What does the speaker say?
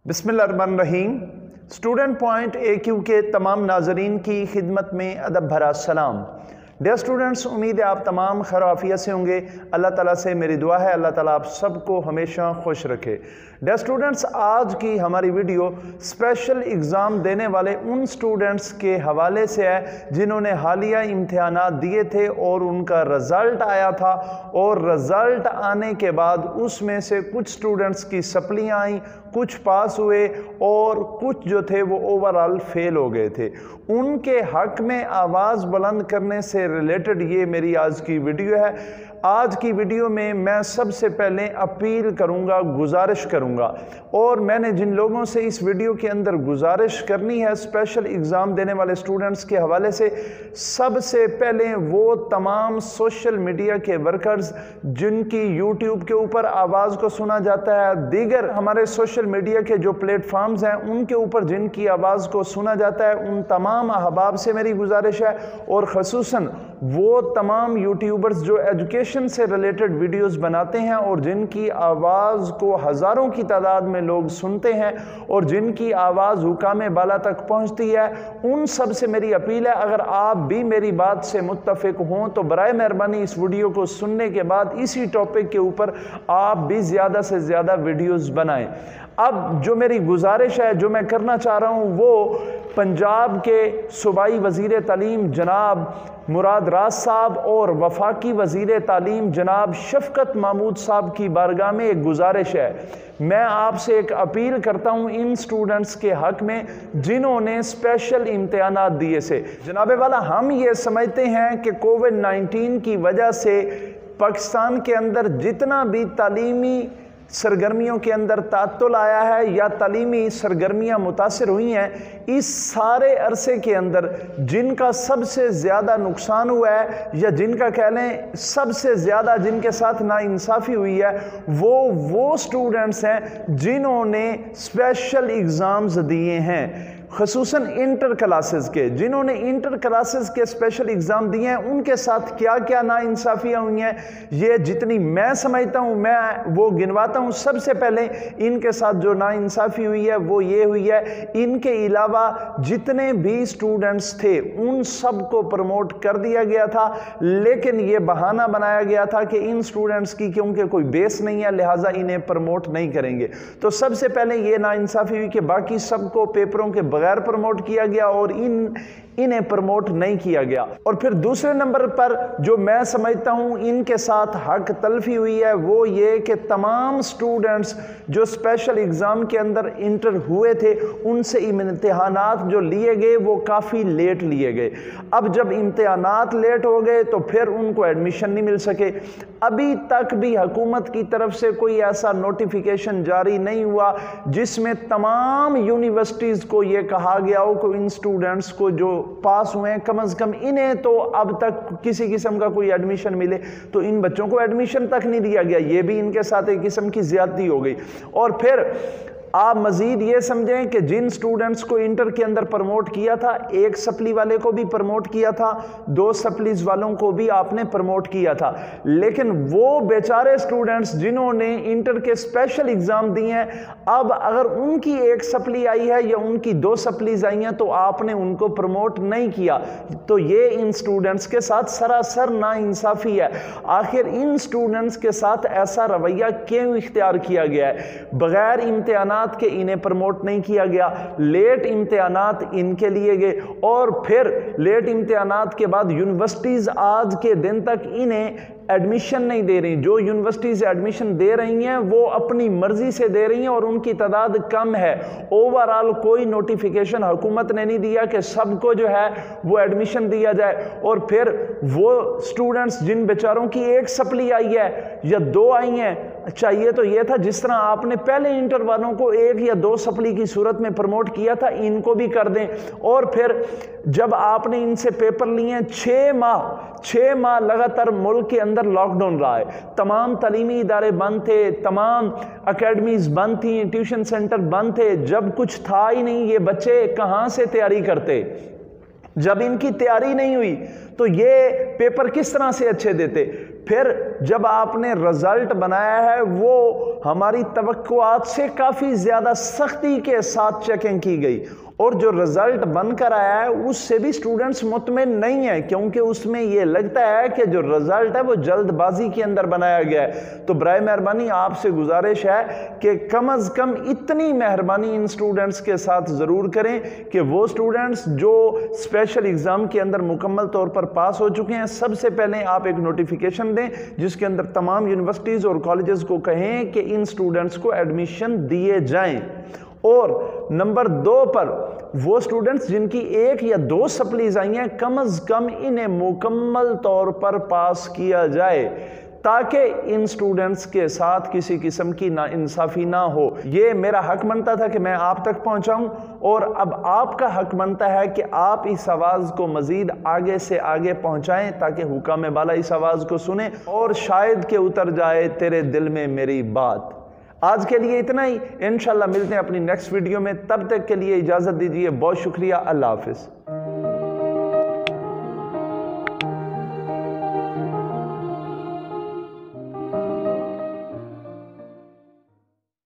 बिस्मिल्लाहिर्रहमानिर्रहीम। Student point AQ के तमाम नाजरीन की खिदमत में अदब भरा सलाम। डियर स्टूडेंट्स, उम्मीद है आप तमाम खैर आफियत से होंगे। अल्लाह ताला से मेरी दुआ है अल्लाह ताला आप सबको हमेशा खुश रखे। डियर स्टूडेंट्स, आज की हमारी वीडियो स्पेशल एग्ज़ाम देने वाले उन स्टूडेंट्स के हवाले से है जिन्होंने हालिया इम्तिहानात दिए थे और उनका रिज़ल्ट आया था, और रिज़ल्ट आने के बाद उसमें से कुछ स्टूडेंट्स की सप्लियाँ आई, कुछ पास हुए और कुछ जो थे वो ओवरऑल फेल हो गए थे। उनके हक में आवाज़ बुलंद करने से रिलेटेड ये मेरी आज की वीडियो है। आज की वीडियो में मैं सबसे पहले अपील करूंगा, गुजारिश करूंगा, और मैंने जिन लोगों से इस वीडियो के अंदर गुजारिश करनी है स्पेशल एग्ज़ाम देने वाले स्टूडेंट्स के हवाले से, सबसे पहले वो तमाम सोशल मीडिया के वर्कर्स जिनकी यूट्यूब के ऊपर आवाज़ को सुना जाता है, दीगर हमारे सोशल मीडिया के जो प्लेटफॉर्म्स हैं उनके ऊपर जिनकी आवाज़ को सुना जाता है, उन तमाम अहबाब से मेरी गुजारिश है, और ख़ुसूसन वो तमाम यूट्यूबर्स जो एजुकेशन से रिलेटेड वीडियोस बनाते हैं और जिनकी आवाज़ को हज़ारों की तादाद में लोग सुनते हैं और जिनकी आवाज़ हुकाम बाला तक पहुंचती है, उन सब से मेरी अपील है, अगर आप भी मेरी बात से मुत्तफ़िक हों तो बराए मेहरबानी इस वीडियो को सुनने के बाद इसी टॉपिक के ऊपर आप भी ज़्यादा से ज़्यादा वीडियोस बनाएं। अब जो मेरी गुजारिश है, जो मैं करना चाह रहा हूँ, वो पंजाब के सूबाई वज़ीर तालीम जनाब मुराद राज साहब और वफाकी वज़ीर तालीम जनाब शफ़क़त महमूद साहब की बारगाह में एक गुजारिश है। मैं आपसे एक अपील करता हूँ इन स्टूडेंट्स के हक़ में जिन्होंने स्पेशल इम्तिहानात दिए से। जनाब वाला, हम ये समझते हैं कि कोविड-19 की वजह से पाकिस्तान के अंदर जितना भी तालीमी सरगर्मियों के अंदर तातुल आया है या तालीमी सरगर्मियाँ मुतासिर हुई हैं, इस सारे अरसे के अंदर जिनका सबसे ज़्यादा नुकसान हुआ है या जिनका कह लें सबसे ज़्यादा जिनके साथ नाइंसाफ़ी हुई है, वो स्टूडेंट्स हैं जिन्होंने स्पेशल एग्ज़ाम्स दिए हैं, ख़ुसूसन इंटर क्लासेस के। जिन्होंने इंटर क्लासेस के स्पेशल एग्ज़ाम दिए हैं उनके साथ क्या क्या नाइंसाफ़ियाँ हुई हैं, ये जितनी मैं समझता हूँ मैं वो गिनवाता हूँ। सबसे पहले इनके साथ जो नाइंसाफ़ी हुई है वो ये हुई है, इनके अलावा जितने भी स्टूडेंट्स थे उन सब को प्रमोट कर दिया गया था, लेकिन ये बहाना बनाया गया था कि इन स्टूडेंट्स की क्योंकि कोई बेस नहीं है लिहाजा इन्हें प्रमोट नहीं करेंगे। तो सबसे पहले ये नाइंसाफ़ी हुई कि बाकी सबको पेपरों के बगैर प्रमोट किया गया और इन्हें प्रमोट नहीं किया गया। और फिर दूसरे नंबर पर जो मैं समझता हूं इनके साथ हक तलफी हुई है वो ये कि तमाम स्टूडेंट्स जो स्पेशल एग्जाम के अंदर इंटर हुए थे उनसे इम्तिहानात जो लिए गए वो काफ़ी लेट लिए गए। अब जब इम्तिहानात लेट हो गए तो फिर उनको एडमिशन नहीं मिल सके। अभी तक भी हुकूमत की तरफ से कोई ऐसा नोटिफिकेशन जारी नहीं हुआ जिसमें तमाम यूनिवर्सिटीज़ को ये कहा गया हो कि इन स्टूडेंट्स को जो पास हुए हैं कम से कम इन्हें तो अब तक किसी किस्म का कोई एडमिशन मिले, तो इन बच्चों को एडमिशन तक नहीं दिया गया। ये भी इनके साथ एक किस्म की ज्यादती हो गई। और फिर आप मजीद ये समझें कि जिन स्टूडेंट्स को इंटर के अंदर प्रमोट किया था, एक सप्ली वाले को भी प्रमोट किया था, 2 सप्लीज वालों को भी आपने प्रमोट किया था, लेकिन वो बेचारे स्टूडेंट्स जिन्होंने इंटर के स्पेशल एग्जाम दिए हैं, अब अगर उनकी एक सप्ली आई है या उनकी 2 सप्लीज आई हैं तो आपने उनको प्रमोट नहीं किया, तो ये इन स्टूडेंट्स के साथ सरासर नाइंसाफ़ी है। आखिर इन स्टूडेंट्स के साथ ऐसा रवैया क्यों इख्तियार किया गया है? बगैर इम्तिहानात के इन्हें प्रमोट नहीं किया गया, लेट इम्तिहानात इनके लिए गए, और फिर लेट इम्तिहानात के बाद यूनिवर्सिटीज़ आज के दिन तक इन्हें एडमिशन नहीं दे रही। जो यूनिवर्सिटीज़ एडमिशन दे रही हैं वो अपनी मर्जी से दे रही हैं और उनकी तादाद कम है। ओवरऑल कोई नोटिफिकेशन हुकूमत ने नहीं दिया कि सबको जो है वो एडमिशन दिया जाए। और फिर वो स्टूडेंट्स जिन बेचारों की एक सप्ली आई है या 2 आई हैं, चाहिए तो ये था जिस तरह आपने पहले इंटर वालों को 1 या 2 सप्ली की सूरत में प्रमोट किया था, इनको भी कर दें। और फिर जब आपने इनसे पेपर लिए 6 माह लगातार मुल्क के अंदर लॉकडाउन रहा है, तमाम तालीमी इदारे बंद थे, तमाम अकेडमीज बंद थी, ट्यूशन सेंटर बंद थे, जब कुछ था ही नहीं, ये बच्चे कहाँ से तैयारी करते? जब इनकी तैयारी नहीं हुई तो ये पेपर किस तरह से अच्छे देते। फिर जब आपने रिजल्ट बनाया है वो हमारी तवक्कुआत से काफ़ी ज़्यादा सख्ती के साथ चेकिंग की गई, और जो रिजल्ट बनकर आया है उससे भी स्टूडेंट्स मुतमिन नहीं है, क्योंकि उसमें ये लगता है कि जो रिजल्ट है वो जल्दबाजी के अंदर बनाया गया है। तो बराए मेहरबानी आपसे गुजारिश है कि कम अज़ कम इतनी मेहरबानी इन स्टूडेंट्स के साथ ज़रूर करें कि वो स्टूडेंट्स जो स्पेशल एग्ज़ाम के अंदर मुकम्मल तौर पर पास हो चुके हैं, सबसे पहले आप एक नोटिफिकेशन दें जिसके अंदर तमाम यूनिवर्सिटीज़ और कॉलेजेस को कहें कि इन स्टूडेंट्स को एडमिशन दिए जाएं। और नंबर 2 पर वो स्टूडेंट्स जिनकी 1 या 2 सप्लीज आई हैं, कम अज़ कम इन्हें मुकम्मल तौर पर पास किया जाए, ताकि इन स्टूडेंट्स के साथ किसी किस्म की नाइंसाफ़ी ना हो। ये मेरा हक बनता था कि मैं आप तक पहुंचाऊं, और अब आपका हक बनता है कि आप इस आवाज़ को मज़ीद आगे से आगे पहुंचाएं, ताकि हुकाम बाला इस आवाज़ को सुने और शायद कि उतर जाए तेरे दिल में मेरी बात। आज के लिए इतना ही, इंशाल्लाह मिलते हैं अपनी नेक्स्ट वीडियो में। तब तक के लिए इजाज़त दीजिए। बहुत शुक्रिया। अल्लाह हाफ़िज़।